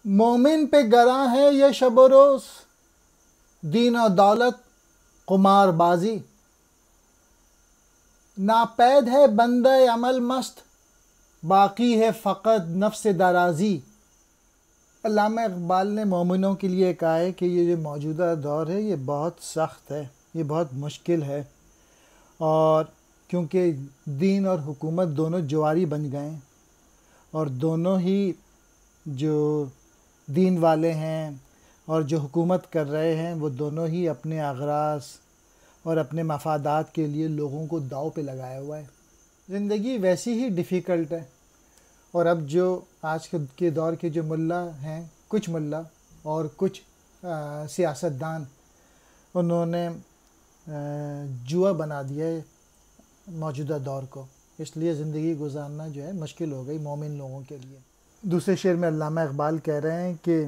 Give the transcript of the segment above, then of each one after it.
مومن پہ گراں ہے یہ شب و روز، دین و دولت قمار بازی، ناپید ہے بندہ عمل مست، باقی ہے فقط نفس درازی۔ علامہ اقبال نے مومنوں کے لیے کہا ہے کہ یہ جو موجودہ دور ہے یہ بہت سخت ہے، یہ بہت مشکل ہے، اور کیونکہ دین اور حکومت دونوں جواری بن گئے ہیں، اور دونوں ہی جو دین والے ہیں اور جو حکومت کر رہے ہیں وہ دونوں ہی اپنے اغراض اور اپنے مفادات کے لیے لوگوں کو داؤ پہ لگایا ہوا ہے۔ زندگی ویسی ہی ڈیفیکلٹ ہے، اور اب جو آج کے دور کے جو ملا ہیں، کچھ ملا اور کچھ سیاستدان، انہوں نے جوا بنا دیا ہے موجودہ دور کو، اس لیے زندگی گزارنا جو ہے مشکل ہو گئی مومن لوگوں کے لیے۔ دوسرے شعر میں علامہ اقبال کہہ رہے ہیں کہ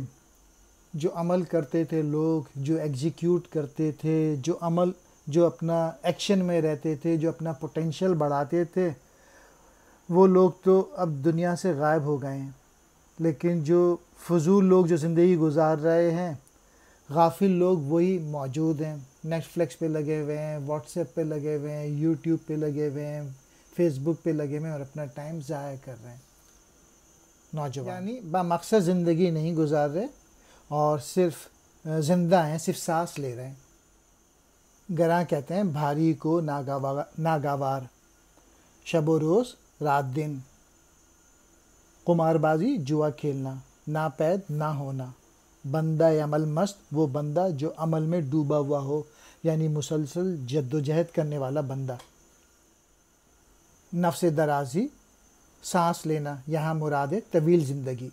جو عمل کرتے تھے لوگ، جو ایگزیکیوٹ کرتے تھے، جو اپنا ایکشن میں رہتے تھے، جو اپنا پوٹینشیل بڑھاتے تھے، وہ لوگ تو اب دنیا سے غائب ہو گئے ہیں، لیکن جو فضول لوگ جو زندگی گزار رہے ہیں، غافل لوگ وہی موجود ہیں، نیٹ فلکس پہ لگے ہوئے ہیں، واٹس ایپ پہ لگے ہوئے ہیں، یوٹیوب پہ لگے ہوئے ہیں، فیس بک پہ لگے ہوئے ہیں، اور اپنا ٹائم ضائع کر رہے ہیں۔ نوجوان یعنی بامقصد زندگی نہیں گزار رہے اور صرف زندہ ہیں، صرف سانس لے رہے ہیں۔ گراں کہتے ہیں بھاری کو ناگوار، شب و روز رات دن، قمار بازی جوا کھیلنا، ناپید نہ ہونا، بندہ عمل مست وہ بندہ جو عمل میں ڈوبا ہوا ہو، یعنی مسلسل جد و جہد کرنے والا بندہ۔ نفس درازی، سانس لینا، یہاں مراد ہے طویل زندگی۔